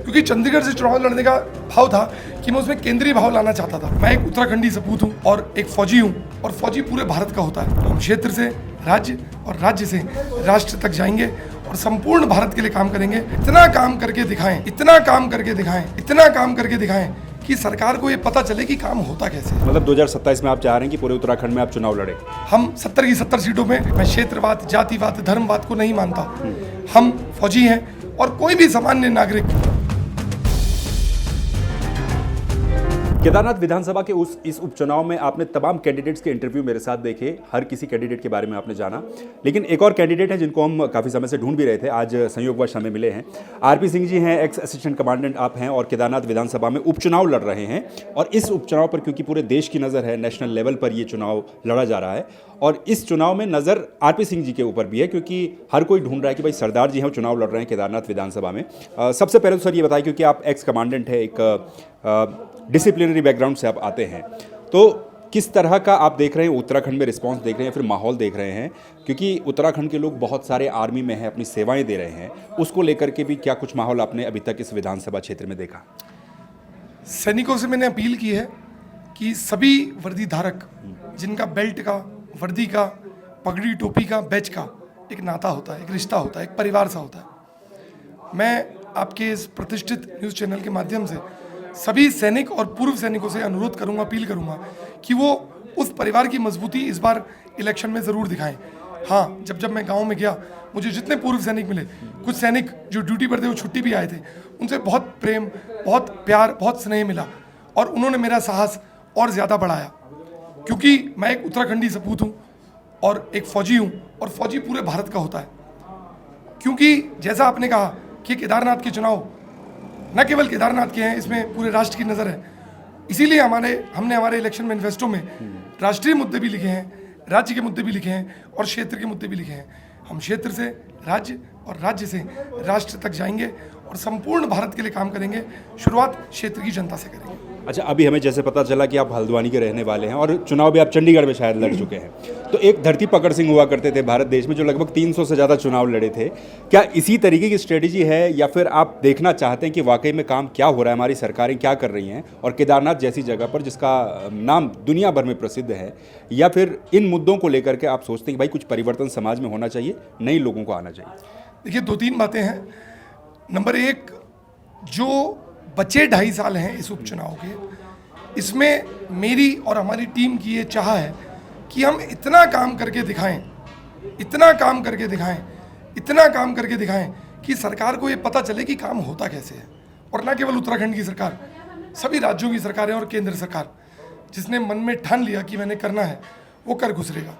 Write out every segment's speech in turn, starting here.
क्योंकि चंडीगढ़ से चुनाव लड़ने का भाव था कि मैं उसमें केंद्रीय भाव लाना चाहता था। मैं एक उत्तराखंडी सपूत हूँ और एक फौजी हूँ, और फौजी पूरे भारत का होता है। हम क्षेत्र से राज्य और राज्य से राष्ट्र तक जाएंगे और संपूर्ण भारत के लिए काम करेंगे। इतना काम करके दिखाएं, इतना काम करके दिखाएं, इतना काम करके दिखाएं कि सरकार को ये पता चले कि काम होता कैसे है। मतलब 2027 में आप चाह रहे हैं कि पूरे उत्तराखंड में आप चुनाव लड़े? हम 70 की 70 सीटों में, मैं क्षेत्रवाद, जातिवाद, धर्मवाद को नहीं मानता। हम फौजी हैं और कोई भी सामान्य नागरिक। केदारनाथ विधानसभा के इस उपचुनाव में आपने तमाम कैंडिडेट्स के इंटरव्यू मेरे साथ देखे, हर किसी कैंडिडेट के बारे में आपने जाना, लेकिन एक और कैंडिडेट हैं जिनको हम काफ़ी समय से ढूंढ भी रहे थे, आज संयोगवश हमें मिले हैं। आरपी सिंह जी हैं, एक्स असिस्टेंट कमांडेंट आप हैं और केदारनाथ विधानसभा में उपचुनाव लड़ रहे हैं। और इस उपचुनाव पर क्योंकि पूरे देश की नज़र है, नेशनल लेवल पर ये चुनाव लड़ा जा रहा है, और इस चुनाव में नज़र आरपी सिंह जी के ऊपर भी है, क्योंकि हर कोई ढूंढ रहा है कि भाई सरदार जी हैं, चुनाव लड़ रहे हैं केदारनाथ विधानसभा में। सबसे पहले तो सर ये बताइए, क्योंकि आप एक्स कमांडेंट है, एक डिसिप्लिनरी बैकग्राउंड से आप आते हैं, तो किस तरह का आप देख रहे हैं उत्तराखंड में रिस्पांस देख रहे हैं, फिर माहौल देख रहे हैं, क्योंकि उत्तराखंड के लोग बहुत सारे आर्मी में हैं, अपनी सेवाएं दे रहे हैं, उसको लेकर के भी क्या कुछ माहौल आपने अभी तक इस विधानसभा क्षेत्र में देखा? सैनिकों से मैंने अपील की है कि सभी वर्दी धारक जिनका बेल्ट का, वर्दी का, पगड़ी टोपी का, बैच का एक नाता होता है, एक रिश्ता होता है, एक परिवार सा होता है, मैं आपके इस प्रतिष्ठित न्यूज़ चैनल के माध्यम से सभी सैनिक और पूर्व सैनिकों से अनुरोध करूंगा, अपील करूंगा कि वो उस परिवार की मजबूती इस बार इलेक्शन में ज़रूर दिखाएं। हाँ, जब मैं गांव में गया, मुझे जितने पूर्व सैनिक मिले, कुछ सैनिक जो ड्यूटी पर थे वो छुट्टी भी आए थे, उनसे बहुत प्रेम, बहुत प्यार, बहुत स्नेह मिला, और उन्होंने मेरा साहस और ज़्यादा बढ़ाया। क्योंकि मैं एक उत्तराखंडी सपूत हूँ और एक फौजी हूँ, और फौजी पूरे भारत का होता है। क्योंकि जैसा आपने कहा कि केदारनाथ के चुनाव न केवल केदारनाथ के हैं, इसमें पूरे राष्ट्र की नज़र है। इसीलिए हमने हमारे इलेक्शन मैनिफेस्टो में राष्ट्रीय मुद्दे भी लिखे हैं, राज्य के मुद्दे भी लिखे हैं और क्षेत्र के मुद्दे भी लिखे हैं। हम क्षेत्र से राज्य और राज्य से राष्ट्र तक जाएंगे और संपूर्ण भारत के लिए काम करेंगे। शुरुआत क्षेत्र की जनता से करेंगे। अच्छा, अभी हमें जैसे पता चला कि आप हल्द्वानी के रहने वाले हैं और चुनाव भी आप चंडीगढ़ में शायद लड़ चुके हैं, तो एक धरती पकड़ सिंह हुआ करते थे भारत देश में, जो लगभग 300 से ज़्यादा चुनाव लड़े थे। क्या इसी तरीके की स्ट्रेटजी है, या फिर आप देखना चाहते हैं कि वाकई में काम क्या हो रहा है, हमारी सरकारें क्या कर रही हैं, और केदारनाथ जैसी जगह पर जिसका नाम दुनिया भर में प्रसिद्ध है, या फिर इन मुद्दों को लेकर के आप सोचते हैं कि भाई कुछ परिवर्तन समाज में होना चाहिए, नए लोगों को आना चाहिए? देखिए, 2-3 बातें हैं। नंबर एक, जो बचे 2.5 साल हैं इस उपचुनाव के, इसमें मेरी और हमारी टीम की ये चाह है कि हम इतना काम करके दिखाएं, इतना काम करके दिखाएं, इतना काम करके दिखाएं कि सरकार को ये पता चले कि काम होता कैसे है। और ना केवल उत्तराखंड की सरकार, सभी राज्यों की सरकारें और केंद्र सरकार, जिसने मन में ठान लिया कि मैंने करना है, वो कर गुजरेगा।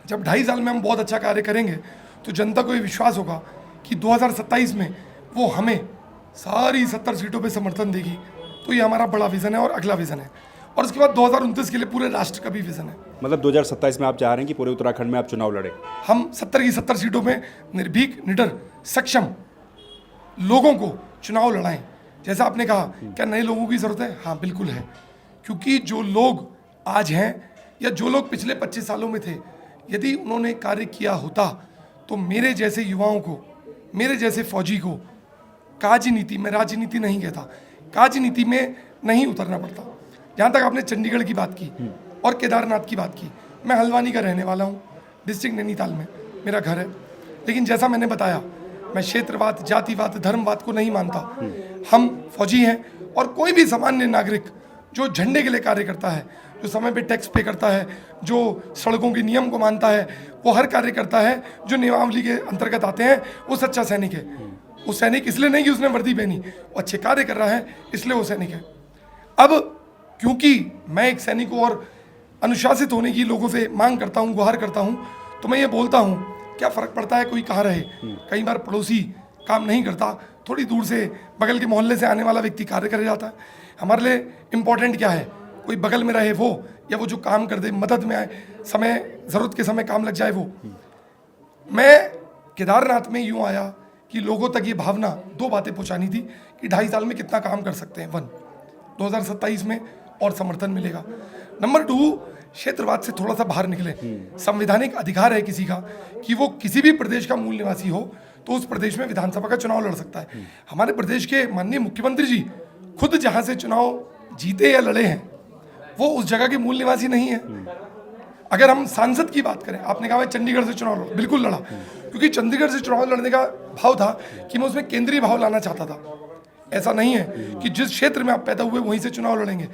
जब 2.5 साल में हम बहुत अच्छा कार्य करेंगे तो जनता को ये विश्वास होगा कि 2027 में वो हमें सारी 70 सीटों पे समर्थन देगी। तो ये हमारा बड़ा विज़न है और अगला विज़न है, और उसके बाद 2029 के लिए पूरे राष्ट्र का भी विज़न है। मतलब 2027 में आप चाह रहे हैं कि पूरे उत्तराखंड में आप चुनाव लड़े? हम 70 की 70 सीटों में निर्भीक, निडर, सक्षम लोगों को चुनाव लड़ाएं। जैसा आपने कहा, क्या नए लोगों की ज़रूरत है? हाँ, बिल्कुल है। क्योंकि जो लोग आज हैं या जो लोग पिछले 25 सालों में थे, यदि उन्होंने कार्य किया होता तो मेरे जैसे युवाओं को, मेरे जैसे फौजी को कार्यनीति में, राजनीति नहीं कहता, कार्यनीति में नहीं उतरना पड़ता। जहाँ तक आपने चंडीगढ़ की बात की और केदारनाथ की बात की, मैं हल्द्वानी का रहने वाला हूँ, डिस्ट्रिक्ट नैनीताल में मेरा घर है। लेकिन जैसा मैंने बताया, मैं क्षेत्रवाद, जातिवाद, धर्मवाद को नहीं मानता। हम फौजी हैं और कोई भी सामान्य नागरिक जो झंडे के लिए कार्य करता है, जो समय पे टैक्स पे करता है, जो सड़कों के नियम को मानता है, वो हर कार्य करता है जो नियमावली के अंतर्गत आते हैं, वो सच्चा सैनिक है। वो सैनिक इसलिए नहीं कि उसने वर्दी पहनी, वो अच्छे कार्य कर रहा है इसलिए वो सैनिक है। अब क्योंकि मैं एक सैनिक हूँ और अनुशासित होने की लोगों से मांग करता हूँ, गुहार करता हूँ, तो मैं ये बोलता हूँ, क्या फ़र्क पड़ता है कोई कहाँ रहे। कई बार पड़ोसी काम नहीं करता, थोड़ी दूर से बगल के मोहल्ले से आने वाला व्यक्ति कार्य कर जाता है। हमारे लिए इम्पोर्टेंट क्या है, कोई बगल में रहे वो, या वो जो काम कर दे, मदद में आए, समय ज़रूरत के समय काम लग जाए वो। मैं केदारनाथ में यूँ आया कि लोगों तक ये भावना, 2 बातें पहुँचानी थी कि 2.5 साल में कितना काम कर सकते हैं। 1, 2027 में और समर्थन मिलेगा। नंबर 2, क्षेत्रवाद से थोड़ा सा बाहर निकले। संवैधानिक अधिकार है किसी का कि वो किसी भी प्रदेश का मूल निवासी हो तो उस प्रदेश में विधानसभा का चुनाव लड़ सकता है। हमारे प्रदेश के माननीय मुख्यमंत्री जी खुद जहां से चुनाव जीते या लड़े हैं वो उस जगह के मूल निवासी नहीं है। अगर हम सांसद की बात करें, आपने कहा मैं चंडीगढ़ से चुनाव लड़ा, बिल्कुल लड़ा, क्योंकि चंडीगढ़ से चुनाव लड़ने का भाव था कि मैं उसमें केंद्रीय भाव लाना चाहता था। ऐसा नहीं है कि जिस क्षेत्र में आप पैदा हुए वहीं से चुनाव लड़ेंगे।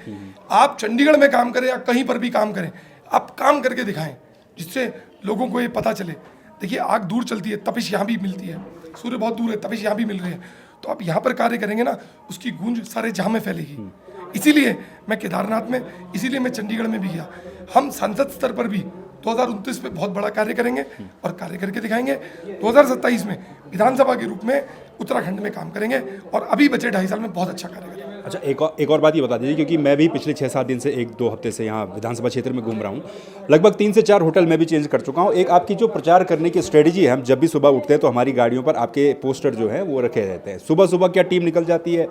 आप चंडीगढ़ में काम करें या कहीं पर भी काम करें, आप काम करके दिखाएं जिससे लोगों को ये पता चले। देखिए, आग दूर चलती है, तपिश यहाँ भी मिलती है, सूर्य बहुत दूर है, तपिश यहाँ भी मिल रही है। तो आप यहाँ पर कार्य करेंगे ना, उसकी गूंज सारे जहां में फैलेगी। इसीलिए मैं केदारनाथ में, इसीलिए मैं चंडीगढ़ में भी गया। हम सांसद स्तर पर भी 2029 पे बहुत बड़ा कार्य करेंगे और कार्य करके दिखाएंगे। 2027 में विधानसभा के रूप में उत्तराखंड में काम करेंगे और अभी बचे 2.5 साल में बहुत अच्छा कार्य करेंगे। अच्छा, एक और बात ये बता दीजिए, क्योंकि मैं भी पिछले 6-7 दिन से 1-2 हफ्ते से यहाँ विधानसभा क्षेत्र में घूम रहा हूँ। लगभग 3 से 4 होटल मैं भी चेंज कर चुका हूँ। एक आपकी जो प्रचार करने की स्ट्रेटजी है, हम जब भी सुबह उठते हैं तो हमारी गाड़ियों पर आपके पोस्टर जो हैं वो रखे रहते हैं। सुबह सुबह क्या टीम निकल जाती है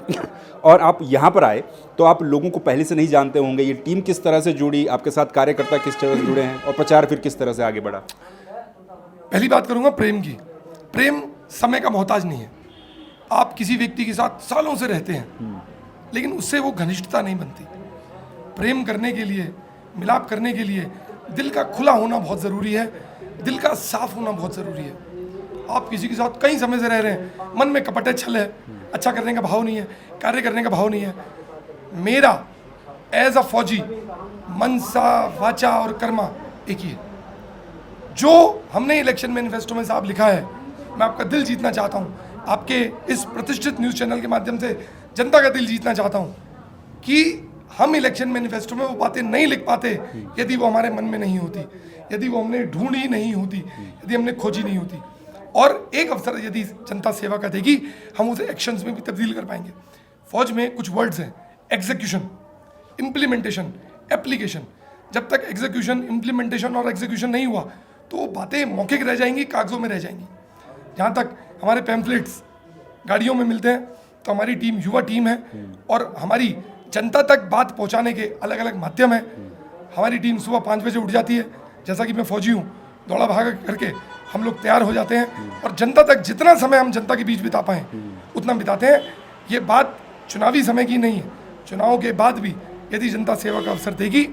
और आप यहाँ पर आए तो आप लोगों को पहले से नहीं जानते होंगे, ये टीम किस तरह से जुड़ी, आपके साथ कार्यकर्ता किस तरह से जुड़े हैं और प्रचार फिर किस तरह से आगे बढ़ा? पहली बात करूंगा प्रेम की। प्रेम समय का मोहताज नहीं है। आप किसी व्यक्ति के साथ सालों से रहते हैं लेकिन उससे वो घनिष्ठता नहीं बनती। प्रेम करने के लिए, मिलाप करने के लिए दिल का खुला होना बहुत ज़रूरी है, दिल का साफ होना बहुत ज़रूरी है। आप किसी के साथ कई समय से रह रहे हैं, मन में कपट है, छल है, अच्छा करने का भाव नहीं है, कार्य करने का भाव नहीं है। मेरा एज अ फौजी मनसा, वाचा और कर्मा एक ही है। जो हमने इलेक्शन मैनिफेस्टो में साहब लिखा है, मैं आपका दिल जीतना चाहता हूँ। आपके इस प्रतिष्ठित न्यूज़ चैनल के माध्यम से जनता का दिल जीतना चाहता हूँ कि हम इलेक्शन मैनिफेस्टो में वो बातें नहीं लिख पाते यदि वो हमारे मन में नहीं होती, यदि वो हमने ढूंढी नहीं होती, यदि हमने खोजी नहीं होती। और एक अवसर यदि जनता सेवा का देगी, हम उसे एक्शंस में भी तब्दील कर पाएंगे। फौज में कुछ वर्ड्स हैं, एग्जीक्यूशन, इम्प्लीमेंटेशन, एप्लीकेशन। जब तक एग्जीक्यूशन, इम्प्लीमेंटेशन और एग्जीक्यूशन नहीं हुआ तो वो बातें मौखिक रह जाएंगी, कागजों में रह जाएंगी। जहाँ तक हमारे पैम्फलेट्स गाड़ियों में मिलते हैं तो हमारी टीम युवा टीम है और हमारी जनता तक बात पहुंचाने के अलग अलग माध्यम है। हमारी टीम सुबह 5 बजे उठ जाती है, जैसा कि मैं फौजी हूँ, दौड़ा भागा करके हम लोग तैयार हो जाते हैं और जनता तक जितना समय हम जनता के बीच बिता पाएँ उतना बिताते हैं। ये बात चुनावी समय की नहीं है, चुनाव के बाद भी यदि जनता सेवा का अवसर देगी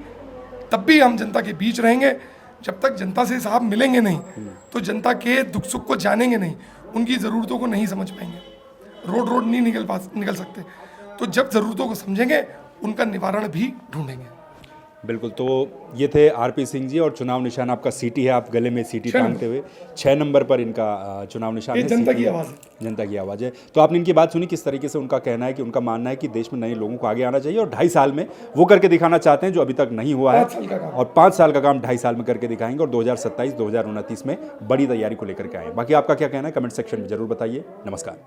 तब भी हम जनता के बीच रहेंगे। जब तक जनता से साहब मिलेंगे नहीं तो जनता के दुख सुख को जानेंगे नहीं, उनकी ज़रूरतों को नहीं समझ पाएंगे, रोड नहीं निकल सकते। तो जब ज़रूरतों को समझेंगे उनका निवारण भी ढूंढेंगे। बिल्कुल, तो ये थे आरपी सिंह जी और चुनाव निशान आपका सीटी है, आप गले में सीटी टांगते हुए 6 नंबर पर इनका चुनाव निशान है। जनता की आवाज़ है, जनता की आवाज़ है। तो आपने इनकी बात सुनी, किस तरीके से उनका कहना है कि उनका मानना है कि देश में नए लोगों को आगे आना चाहिए और 2.5 साल में वो करके दिखाना चाहते हैं जो अभी तक नहीं हुआ है, और 5 साल का काम 2.5 साल में करके दिखाएंगे और 2027-2029 में बड़ी तैयारी को लेकर के आए। बाकी आपका क्या कहना है कमेंट सेक्शन में जरूर बताइए। नमस्कार।